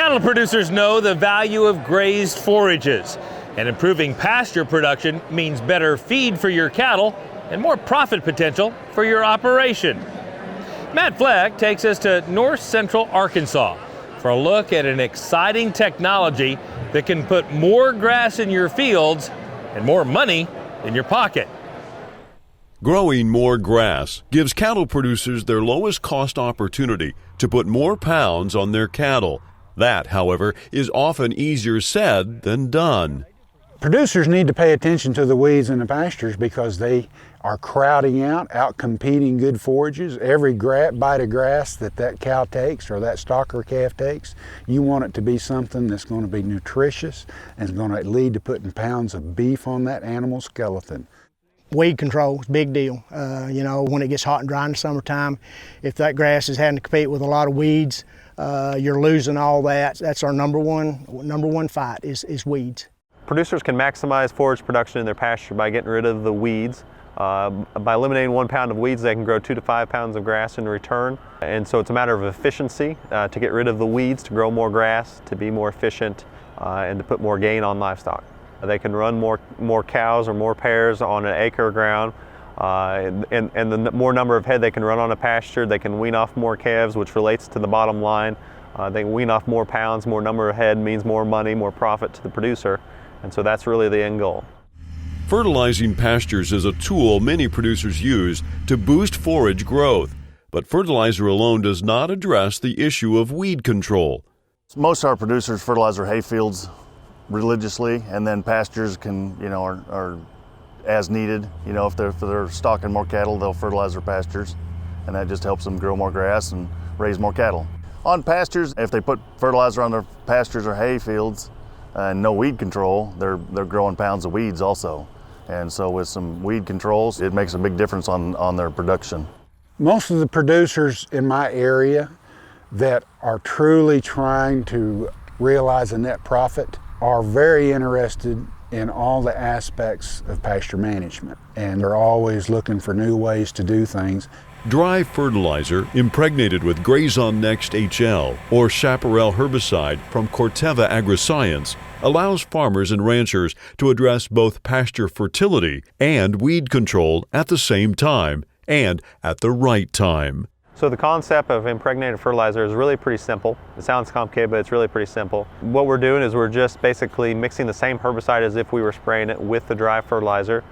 Cattle producers know the value of grazed forages, and improving pasture production means better feed for your cattle and more profit potential for your operation. Matt Fleck takes us to north central Arkansas for a look at an exciting technology that can put more grass in your fields and more money in your pocket. Growing more grass gives cattle producers their lowest cost opportunity to put more pounds on their cattle. That, however, is often easier said than done. Producers need to pay attention to the weeds in the pastures because they are crowding out competing good forages. Every bite of grass that cow takes or that stock or calf takes, you want it to be something that's going to be nutritious and is going to lead to putting pounds of beef on that animal's skeleton. Weed control is a big deal. When it gets hot and dry in the summertime, if that grass is having to compete with a lot of weeds, you're losing all that. That's our number one fight is weeds. Producers can maximize forage production in their pasture by getting rid of the weeds. By eliminating 1 pound of weeds, they can grow 2 to 5 pounds of grass in return. And so it's a matter of efficiency to get rid of the weeds, to grow more grass, to be more efficient, and to put more gain on livestock. They can run more cows or more pairs on an acre of ground, and the more number of head they can run on a pasture, they can wean off more calves, which relates to the bottom line. They can wean off more pounds, more number of head means more money, more profit to the producer. And so that's really the end goal. Fertilizing pastures is a tool many producers use to boost forage growth, but fertilizer alone does not address the issue of weed control. Most of our producers fertilize their hay fields religiously, and then pastures are as needed. If they're stocking more cattle, they'll fertilize their pastures, and that just helps them grow more grass and raise more cattle. On pastures, if they put fertilizer on their pastures or hay fields, and no weed control, they're growing pounds of weeds also. And so with some weed controls, it makes a big difference on their production. Most of the producers in my area that are truly trying to realize a net profit are very interested in all the aspects of pasture management. And they're always looking for new ways to do things. Dry fertilizer impregnated with Grazed Next HL or chaparral herbicide from Corteva AgroSciences allows farmers and ranchers to address both pasture fertility and weed control at the same time and at the right time. So the concept of impregnated fertilizer is really pretty simple. It sounds complicated, but it's really pretty simple. What we're doing is we're just basically mixing the same herbicide as if we were spraying it with the dry fertilizer,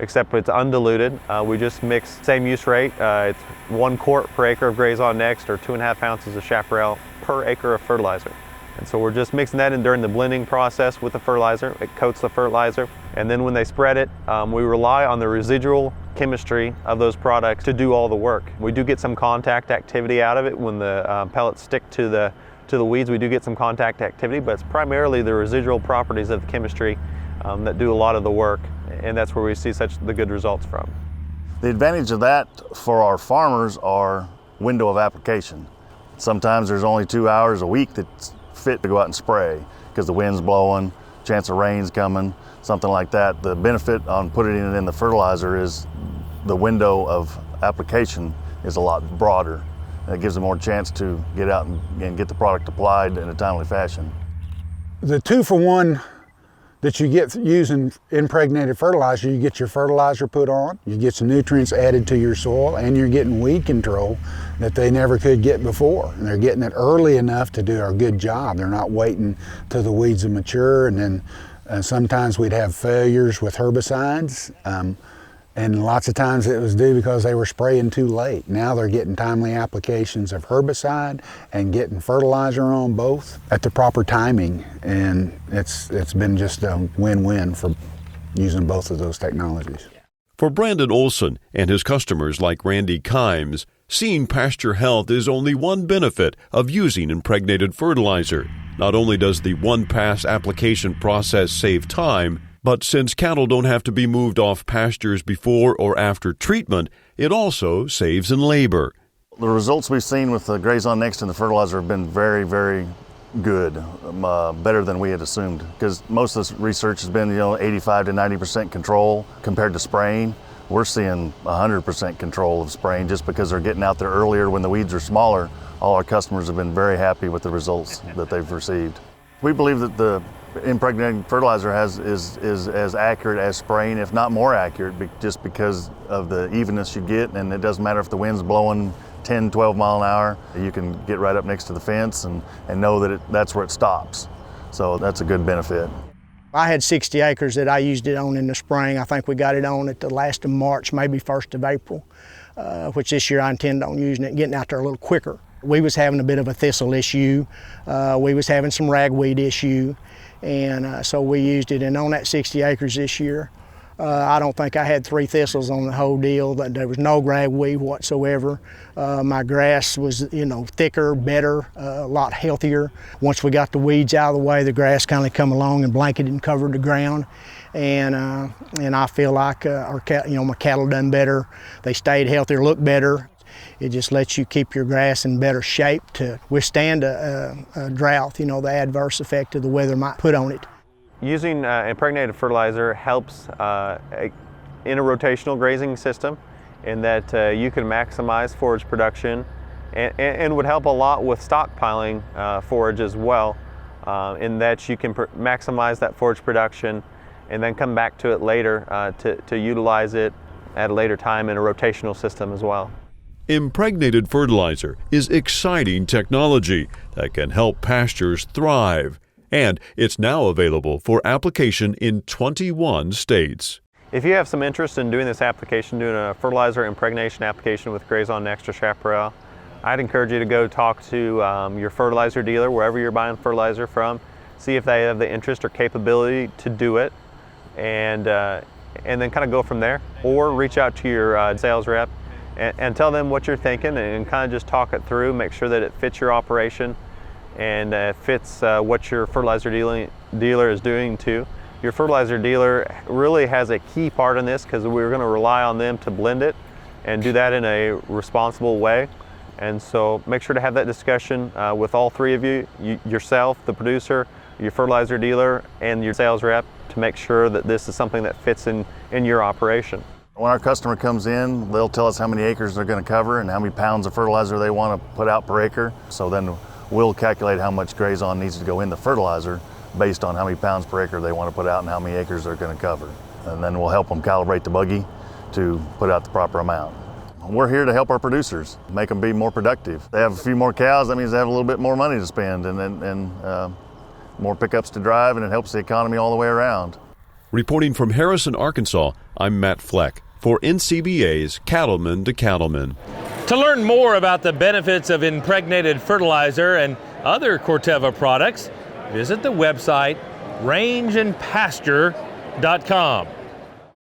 except it's undiluted. We just mix same use rate. It's 1 quart per acre of Grazed Next or 2.5 ounces of chaparral per acre of fertilizer. And so we're just mixing that in during the blending process with the fertilizer. It coats the fertilizer. And then when they spread it, we rely on the residual chemistry of those products to do all the work. We do get some contact activity out of it when the pellets stick to the weeds. We do get some contact activity, but it's primarily the residual properties of the chemistry that do a lot of the work. And that's where we see the good results from. The advantage of that for our farmers are window of application. Sometimes there's only 2 hours a week that's fit to go out and spray because the wind's blowing, chance of rain's coming, something like that. The benefit on putting it in the fertilizer is the window of application is a lot broader. And it gives them more chance to get out and get the product applied in a timely fashion. The 2-for-1 that you get using impregnated fertilizer, you get your fertilizer put on, you get some nutrients added to your soil, and you're getting weed control that they never could get before. And they're getting it early enough to do a good job. They're not waiting till the weeds are mature, and then sometimes we'd have failures with herbicides. And lots of times it was due because they were spraying too late. Now they're getting timely applications of herbicide and getting fertilizer on both at the proper timing. And it's been just a win-win for using both of those technologies. For Brandon Olson and his customers like Randy Kimes, seeing pasture health is only one benefit of using impregnated fertilizer. Not only does the one-pass application process save time, but since cattle don't have to be moved off pastures before or after treatment, it also saves in labor. The results we've seen with the Grazed Next and the fertilizer have been very, very good, better than we had assumed. Because most of this research has been, 85 to 90% control compared to spraying. we're seeing 100% control of spraying just because they're getting out there earlier when the weeds are smaller. All our customers have been very happy with the results that they've received. We believe that the impregnated fertilizer is as accurate as spraying, if not more accurate, just because of the evenness you get, and it doesn't matter if the wind's blowing 10, 12 mile an hour. You can get right up next to the fence and know that that's where it stops. So that's a good benefit. I had 60 acres that I used it on in the spring. I think we got it on at the last of March, maybe 1st of April, which this year I intend on using it, getting out there a little quicker. We was having a bit of a thistle issue. We was having some ragweed issue. And so we used it, and on that 60 acres this year, I don't think I had 3 thistles on the whole deal. There was no ragweed whatsoever. My grass was, thicker, better, a lot healthier. Once we got the weeds out of the way, the grass kind of come along and blanketed and covered the ground. And I feel like my cattle done better. They stayed healthier, looked better. It just lets you keep your grass in better shape to withstand a drought, the adverse effect of the weather might put on it. Using impregnated fertilizer helps in a rotational grazing system in that you can maximize forage production and would help a lot with stockpiling forage as well, in that you can maximize that forage production and then come back to it later to utilize it at a later time in a rotational system as well. Impregnated fertilizer is exciting technology that can help pastures thrive, and it's now available for application in 21 states. If you have some interest in doing this application, doing a fertilizer impregnation application with Grazed Extra Chaparral, I'd encourage you to go talk to your fertilizer dealer, wherever you're buying fertilizer from, see if they have the interest or capability to do it, and then kind of go from there. Or reach out to your sales rep and tell them what you're thinking and kind of just talk it through, make sure that it fits your operation and fits what your fertilizer dealer is doing too. Your fertilizer dealer really has a key part in this because we're going to rely on them to blend it and do that in a responsible way. And so make sure to have that discussion with all 3 of you, yourself, the producer, your fertilizer dealer, and your sales rep, to make sure that this is something that fits in your operation. When our customer comes in, they'll tell us how many acres they're going to cover and how many pounds of fertilizer they want to put out per acre. So then we'll calculate how much Grazed needs to go in the fertilizer based on how many pounds per acre they want to put out and how many acres they're going to cover. And then we'll help them calibrate the buggy to put out the proper amount. We're here to help our producers, make them be more productive. They have a few more cows, that means they have a little bit more money to spend and more pickups to drive, and it helps the economy all the way around. Reporting from Harrison, Arkansas, I'm Matt Fleck for NCBA's Cattleman to Cattleman. To learn more about the benefits of impregnated fertilizer and other Corteva products, visit the website rangeandpasture.com.